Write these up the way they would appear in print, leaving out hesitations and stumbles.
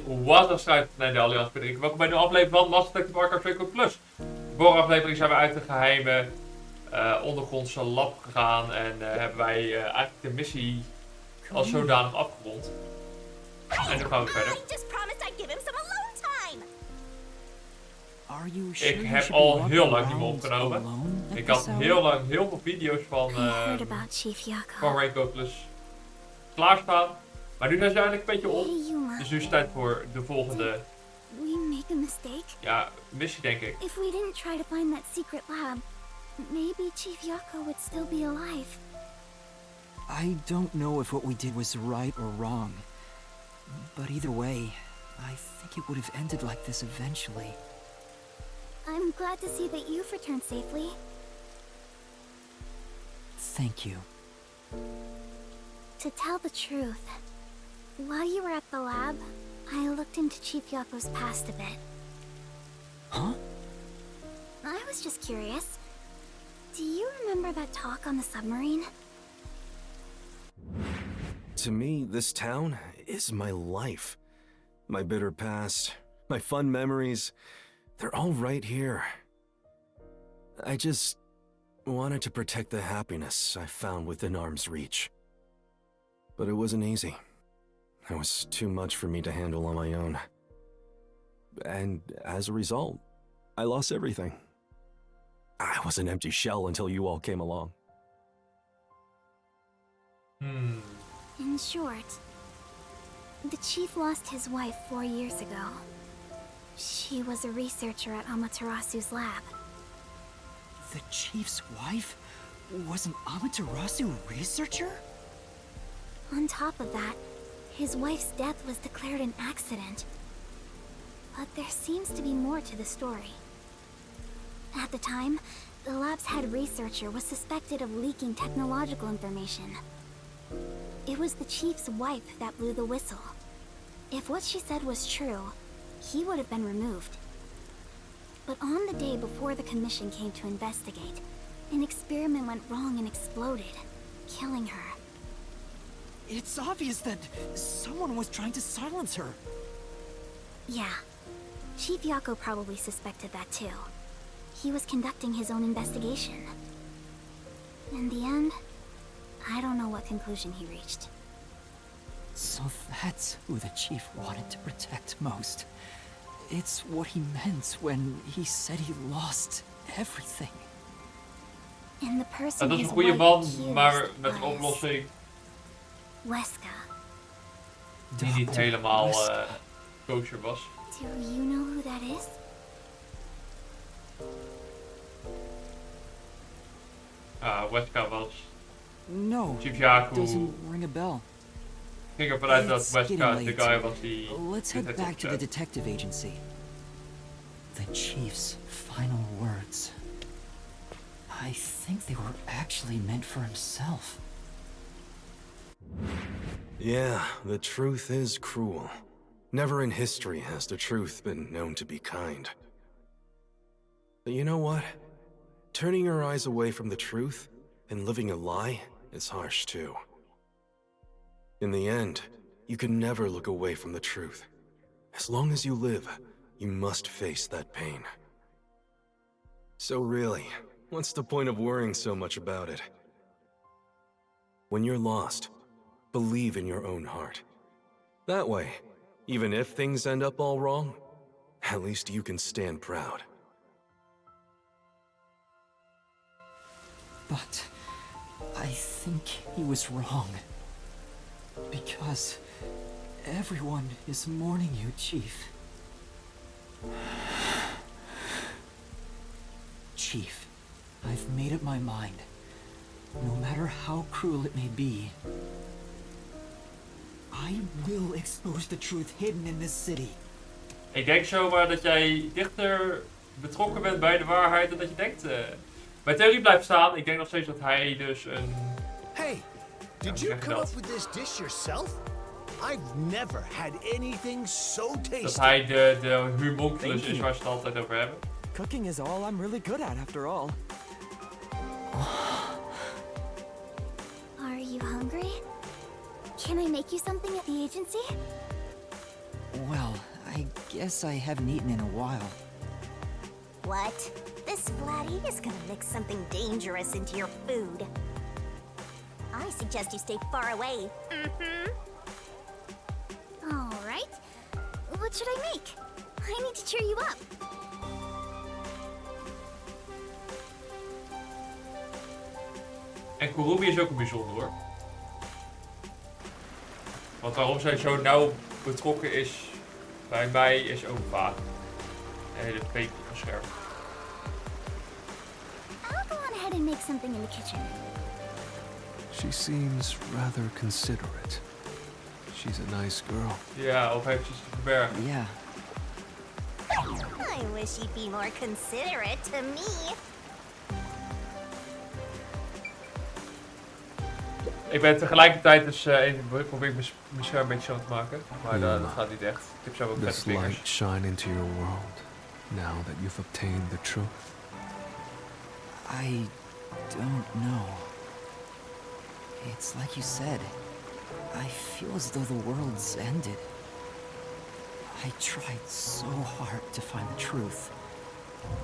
Wat een strijd naar de Allianz Patrick. Welkom bij de aflevering van Master Detective Archive Plus. De vorige aflevering zijn we uit de geheime ondergrondse lab gegaan en hebben wij eigenlijk de missie als zodanig afgerond. En nu gaan we verder. Ik heb al heel lang niet meer opgenomen. Ik had heel lang heel veel video's van Rainbow Plus klaarstaan. Maar nu zijn ze eigenlijk een beetje op. Dus nu is het tijd voor de volgende missie, denk ik. If we didn't try to find that secret lab, maybe Chief Yako would still be alive. I don't know if what we did was right or wrong. But either way, I think it would have ended like this eventually. I'm glad to see that you've returned safely. Thank you. To tell the truth, while you were at the lab, I looked into Chief Yako's past a bit. Huh? I was just curious. Do you remember that talk on the submarine? To me, this town is my life. My bitter past, my fun memories, they're all right here. I just wanted to protect the happiness I found within arm's reach. But it wasn't easy. It was too much for me to handle on my own. And as a result, I lost everything. I was an empty shell until you all came along. In short, the chief lost his wife 4 years ago. She was a researcher at Amaterasu's lab. The chief's wife was an Amaterasu researcher? On top of that, his wife's death was declared an accident. But there seems to be more to the story. At the time, the lab's head researcher was suspected of leaking technological information. It was the chief's wife that blew the whistle. If what she said was true, he would have been removed. But on the day before the commission came to investigate, an experiment went wrong and exploded, killing her. It's obvious that someone was trying to silence her. Yeah. Chief Yako probably suspected that too. He was conducting his own investigation. In the end, I don't know what conclusion he reached. So that's who the chief wanted to protect most. It's what he meant when he said he lost everything. And the person Dat is his een goede wife man, accused maar met een was oplossing Weska. die niet helemaal kosher was. Do you know who that is? Weska was No, Chief Yaku. doesn't ring a bell. Ging ervan uit dat It's Weska getting de late. guy was die... Let's dit head heeft back to the opgezet. detective agency. The chief's final words. I think they were actually meant for himself. Yeah, the truth is cruel. Never in history has the truth been known to be kind. But you know what? Turning your eyes away from the truth and living a lie is harsh too. In the end, you can never look away from the truth. As long as you live, you must face that pain. So really, what's the point of worrying so much about it? When you're lost, believe in your own heart. That way, even if things end up all wrong, at least you can stand proud. But I think he was wrong. Because everyone is mourning you, Chief. Chief, I've made up my mind. No matter how cruel it may be, I will expose the truth hidden in this city. Ik denk zomaar dat jij dichter betrokken bent bij de waarheid dan dat je denkt. Mijn theorie blijft staan. Ik denk nog steeds dat hij dus een... Hey, did you come up with this dish yourself? I've never had anything so tasty. Dat hij de humunculus is waar ze het altijd over hebben. Cooking is all I'm really good at, after all. Are you hungry? Can I make you something at the agency? Well, I guess I haven't eaten in a while. What? This Vladdy is gonna mix something dangerous into your food. I suggest you stay far away. Alright. What should I make? I need to cheer you up. En Kurumi is ook een bijzonder hoor. Want waarom zij zo nauw betrokken is bij mij is ook vaak een hele peper geschermd. I'll go on ahead and make something in the kitchen. She seems rather considerate. She's a nice girl. Ja, of heeft ze iets te verbergen? Yeah. I wish you'd be more considerate to me. Ik ben tegelijkertijd dus even probeer ik mijn scherm een beetje zo te maken. Maar dat gaat niet echt. Ik heb zo ook vette This vingers. light shine into your world now that you've obtained the truth. I don't know. It's like you said. I feel as though the world's ended. I tried so hard to find the truth.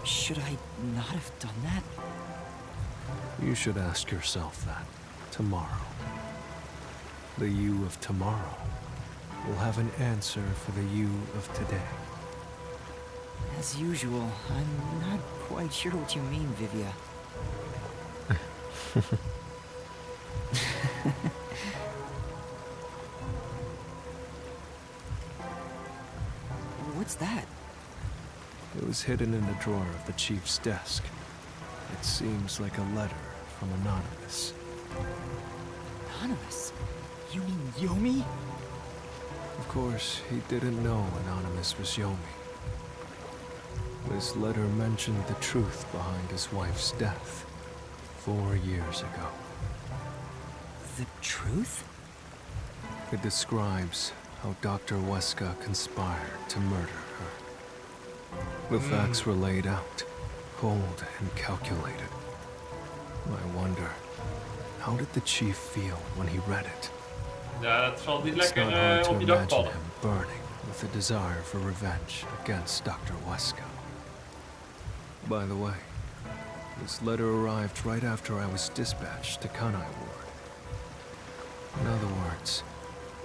Should I not have done that? You should ask yourself that tomorrow. The you of tomorrow will have an answer for the you of today. As usual, I'm not quite sure what you mean, Vivia. What's that? It was hidden in the drawer of the chief's desk. It seems like a letter from Anonymous. Anonymous? You mean Yomi? Of course, he didn't know Anonymous was Yomi. This letter mentioned the truth behind his wife's death 4 years ago. The truth? It describes how Dr. Weska conspired to murder her. The facts were laid out, cold and calculated. I wonder, how did the chief feel when he read it? Ja, dat zal niet It's lekker not hard to op je dak imagine vallen. him burning with a desire for revenge against Dr. Weska. By the way, this letter arrived right after I was dispatched to Kanai Ward. In other words,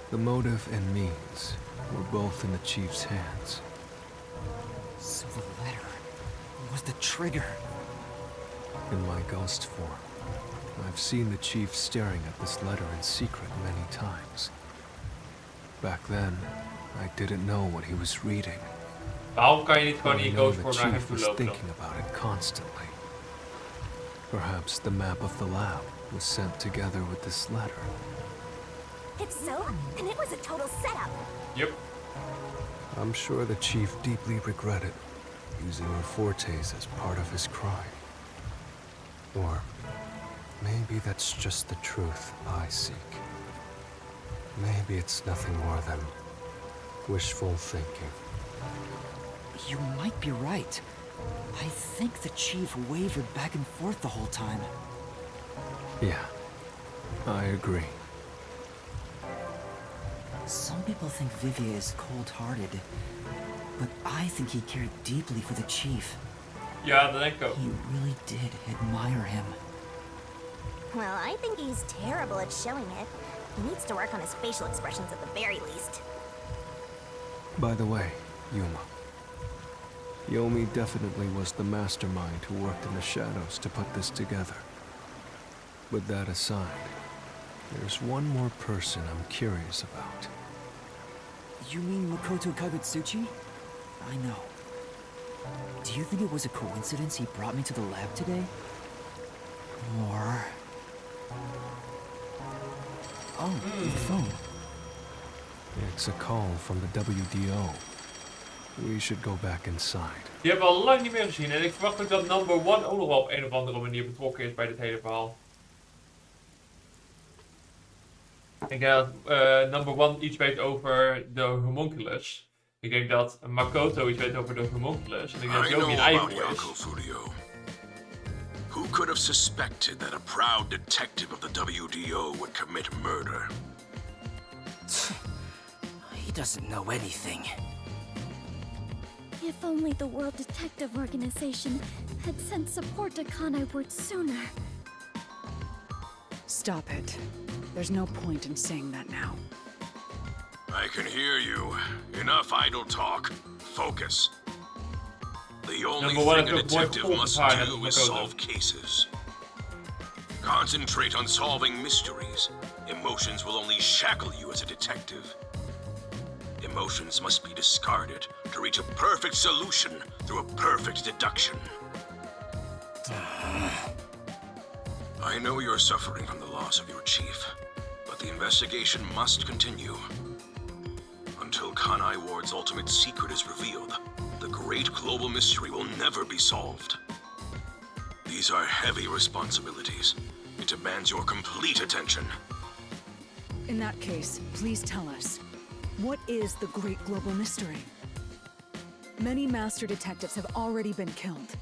the motive and means were both in the chief's hands. So the letter was the trigger. In my ghost form, I've seen the chief staring at this letter in secret many times. Back then, I didn't know what he was reading. Waarom kan je niet gewoon I in je know ghost the voor naar hem chief toe was lopen dan? thinking about it constantly. Perhaps the map of the lab was sent together with this letter. If so, then it was a total setup. Yep. I'm sure the chief deeply regretted using her fortes as part of his crime. Or maybe that's just the truth I seek. Maybe it's nothing more than wishful thinking. You might be right. I think the chief wavered back and forth the whole time. Yeah, I agree. Some people think Vivia is cold-hearted, but I think he cared deeply for the chief. Ja, dat denk ik ook. He really did admire him. Well, I think he's terrible at showing it. He needs to work on his facial expressions at the very least. By the way, Yuma. Yomi definitely was the mastermind who worked in the shadows to put this together. But that aside, there's one more person I'm curious about. You mean Makoto Kagutsuchi? I know. Do you think it was a coincidence he brought me to the lab today? Or... Oh, the phone. It's a call from the WDO. We should go back inside. Die hebben we al lang niet meer gezien. En ik verwacht ook dat number 1 ook nog wel op een of andere manier betrokken is bij dit hele verhaal. Ik denk dat number 1 iets weet over de homunculus. Ik denk dat Makoto iets weet over de homunculus. En ik denk dat Yomi een eigen is. Who could have suspected that a proud detective of the WDO would commit murder? He doesn't know anything. If only the World Detective Organization had sent support to Kanai Ward sooner. Stop it. There's no point in saying that now. I can hear you. Enough idle talk. Focus. The only thing a detective must do is solve cases. Concentrate on solving mysteries. Emotions will only shackle you as a detective. Emotions must be discarded to reach a perfect solution through a perfect deduction. I know you're suffering from the loss of your chief, but the investigation must continue. Until Kanai Ward's ultimate secret is revealed, the great global mystery will never be solved. These are heavy responsibilities. It demands your complete attention. In that case, please tell us, what is the great global mystery? Many master detectives have already been killed.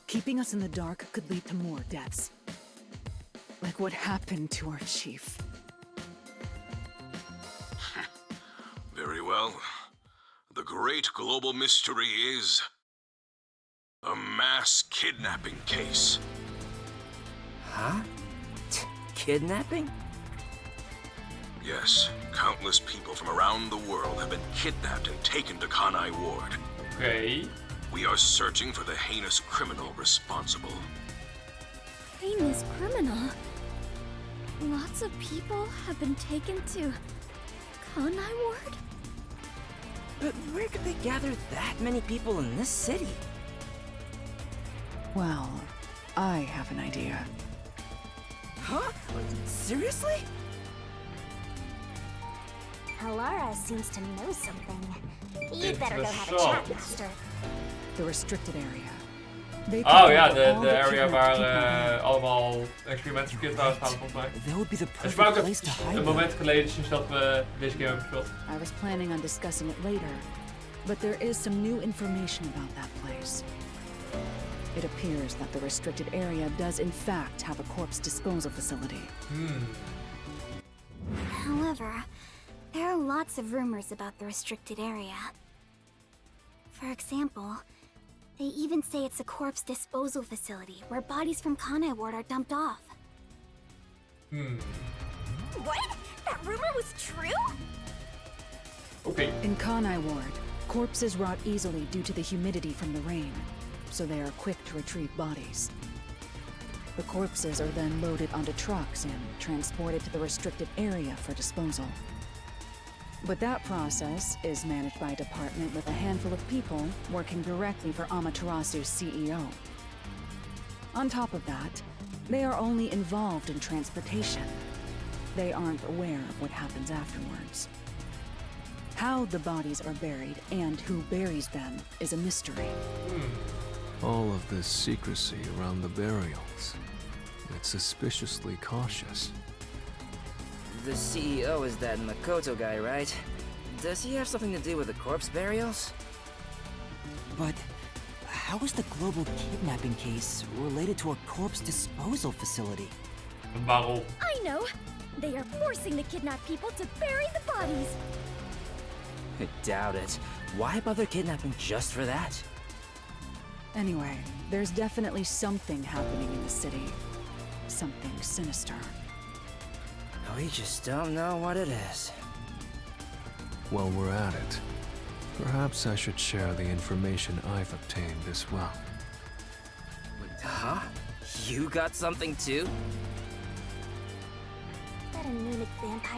Keeping us in the dark could lead to more deaths. Like what happened to our chief. Very well. The great global mystery is a mass kidnapping case. Huh? Kidnapping? Yes, countless people from around the world have been kidnapped and taken to Kanai Ward. Okay. We are searching for the heinous criminal responsible. Heinous criminal? Lots of people have been taken to Kanai Ward? But where could they gather that many people in this city? Well, I have an idea. Huh? Seriously? Alara seems to know something. You'd better go have a chat, Master. The restricted area. They Oh can ja, gather all de the area kidnapped waar people allemaal experimenten verkeerd waren staan volgens mij. That would be the Het is perfect maar ook place to hide een them. moment geleden sinds dat we deze game hebben gespeeld. I was planning on discussing it later, but there is some new information about that place. It appears that the restricted area does in fact have a corpse disposal facility. However, there are lots of rumors about the restricted area. For example, they even say it's a corpse disposal facility where bodies from Kanai Ward are dumped off. What? That rumor was true? Okay. In Kanai Ward, corpses rot easily due to the humidity from the rain, so they are quick to retrieve bodies. The corpses are then loaded onto trucks and transported to the restricted area for disposal. But that process is managed by a department with a handful of people working directly for Amaterasu's CEO. On top of that, they are only involved in transportation. They aren't aware of what happens afterwards. How the bodies are buried and who buries them is a mystery. All of this secrecy around the burials. It's suspiciously cautious. The CEO is that Makoto guy, right? Does he have something to do with the corpse burials? But how is the global kidnapping case related to a corpse disposal facility? Waarom? I know. They are forcing the kidnapped people to bury the bodies. I doubt it. Why bother kidnapping just for that? Anyway, there's definitely something happening in the city. Something sinister. We just don't know what it is. While we're at it, perhaps I should share the information I've obtained as well. Huh? You got something too?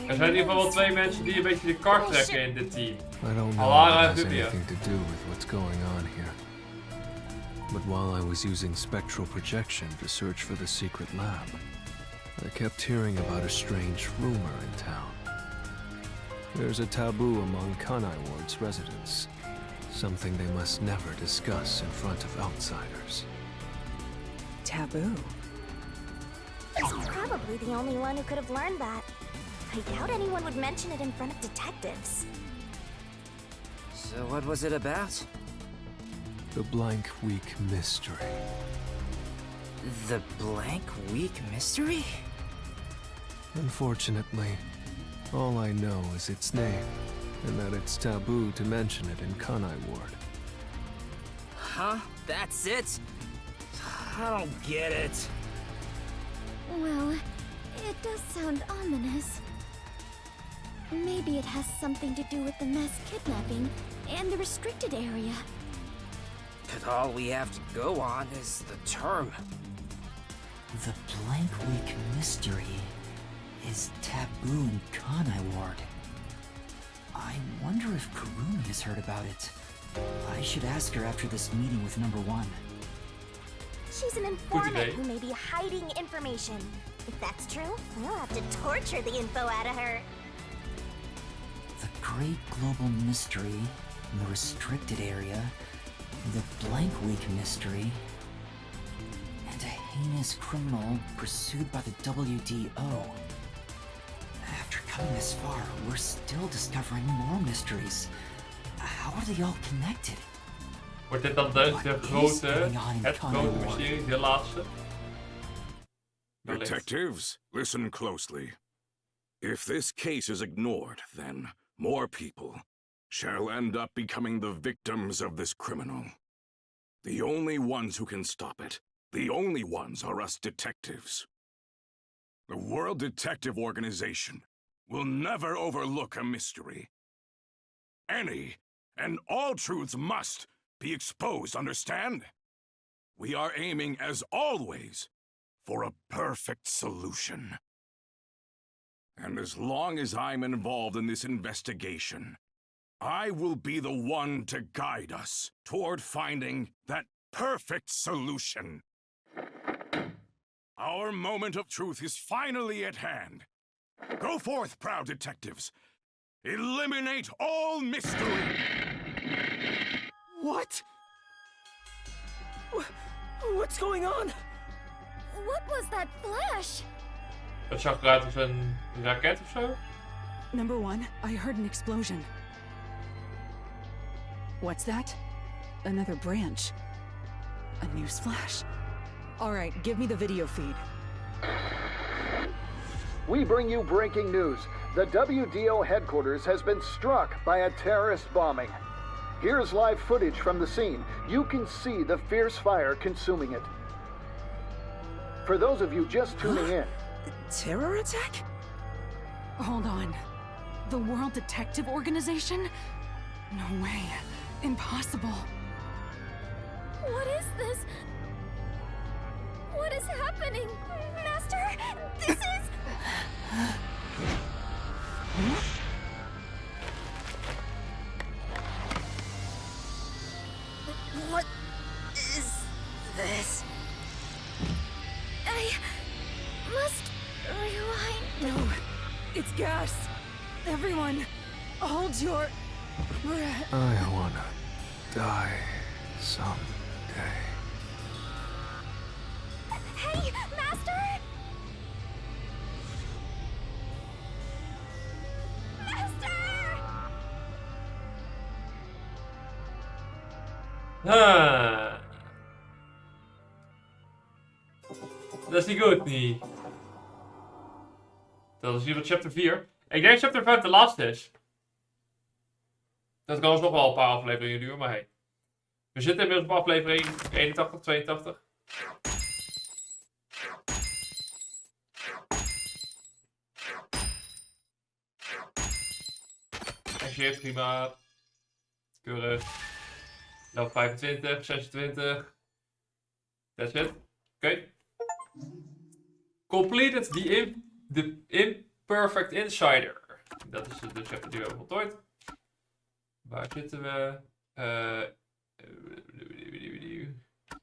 Er zijn in ieder geval wel twee mensen die een beetje de kar trekken in dit team. I don't know Alara if it en has Vivia. anything to do with what's going on here. But while I was using spectral projection to search for the secret lab, I kept hearing about a strange rumor in town. There's a taboo among Kanai Ward's residents. Something they must never discuss in front of outsiders. Taboo? He's probably the only one who could have learned that. I doubt anyone would mention it in front of detectives. So what was it about? The blank week mystery. The blank week mystery? Unfortunately, all I know is its name. and that it's taboo to mention it in Kanai Ward. Huh? That's it? I don't get it. Well, it does sound ominous. Maybe it has something to do with the mass kidnapping and the restricted area. But all we have to go on is the term. The blank week mystery is taboo in Kanai Ward. I wonder if Kurumi has heard about it. I should ask her after this meeting with number 1. She's an informant who may be hiding information. If that's true, we'll have to torture the info out of her. The great global mystery, the restricted area, the blank week mystery, and a heinous criminal pursued by the WDO. After coming this far, we're still discovering more mysteries. How are they all connected? Wordt dit dan het grote mysterie, de laatste? Detectives, listen closely. If this case is ignored, then more people shall end up becoming the victims of this criminal. The only ones who can stop it, the only ones are us detectives. The World Detective Organization will never overlook a mystery. Any and all truths must be exposed, understand? We are aiming, as always, for a perfect solution. And as long as I'm involved in this investigation, I will be the one to guide us toward finding that perfect solution. Our moment of truth is finally at hand. Go forth, proud detectives. Eliminate all mystery! What? What's going on? What was that flash? Het zag eruit als een raket of zo. Number 1, I heard an explosion. What's that? Another branch. A news flash. Alright, give me the video feed. We bring you breaking news. The WDO headquarters has been struck by a terrorist bombing. Here's live footage from the scene. You can see the fierce fire consuming it. For those of you just tuning in. Terror attack? Hold on. The World Detective Organization? No way. Impossible. What is this? What is happening? Master, this is... What is this? I must rewind. No, it's gas. Everyone, hold your breath. I wanna die someday. Hey, Master! Master! Dat is niet goed, niet. Dat is hier op chapter 4. Ik denk dat chapter 5 de laatste is. Dat kan ons nog wel een paar afleveringen duren, maar hey. We zitten inmiddels op aflevering 81, 82. Engageert, prima. Keurig. Dan 25, 26. That's it. Oké. Completed the Imperfect Insider. Dat is de chapter die we hebben voltooid. Waar zitten we?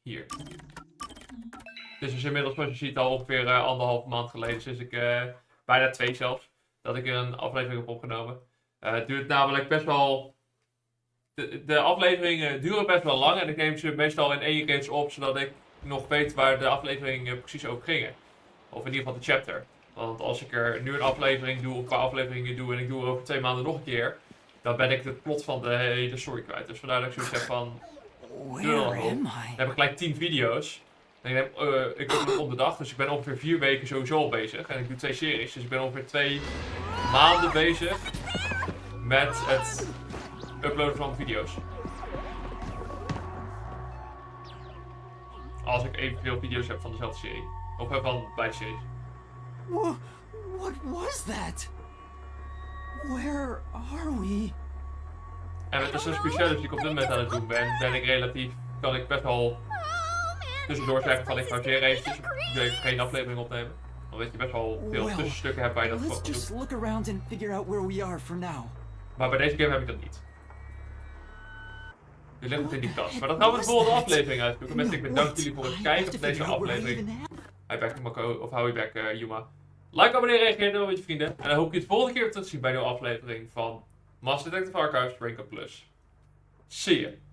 Hier. Dit is inmiddels, zoals je ziet, al ongeveer 1,5 maand geleden. Sinds ik, bijna 2 zelfs, dat ik er een aflevering heb opgenomen. Het duurt namelijk best wel... De afleveringen duren best wel lang en ik neem ze meestal in 1 reeks op, zodat ik nog weet waar de afleveringen precies over gingen. Of in ieder geval de chapter. Want als ik er nu een aflevering doe, of een paar afleveringen doe en ik doe er over 2 maanden nog een keer, dan ben ik het plot van de hele story kwijt. Dus vandaar dat ik zoiets heb van... Dan heb ik gelijk 10 video's. En ik heb het om de dag, dus ik ben ongeveer 4 weken sowieso al bezig. En ik doe 2 series, dus ik ben ongeveer 2 maanden bezig met het uploaden van video's. Als ik evenveel video's heb van dezelfde serie. Of van beide series. What was that? Where are we? En met de speciale die ik op dit moment aan het doen ben, kan ik best wel tussendoor zeggen van ik pauzeer eventjes, nu even geen aflevering opnemen. Omdat je best wel veel tussenstukken hebt waar je dat gewoon doet. Just look around and figure out where we are for now. Maar bij deze game heb ik dat niet. Je ligt het in die kast. Maar dat gaan we de volgende aflevering uitzoeken. Mensen, ik bedank jullie voor het kijken van deze aflevering. Hierbij Mako of hierbij Yuma. Like, abonneer, reageer dan met je vrienden. En dan hoop ik je het volgende keer terug te zien bij een nieuwe aflevering van Master Detective Archives Rank Plus. See ya!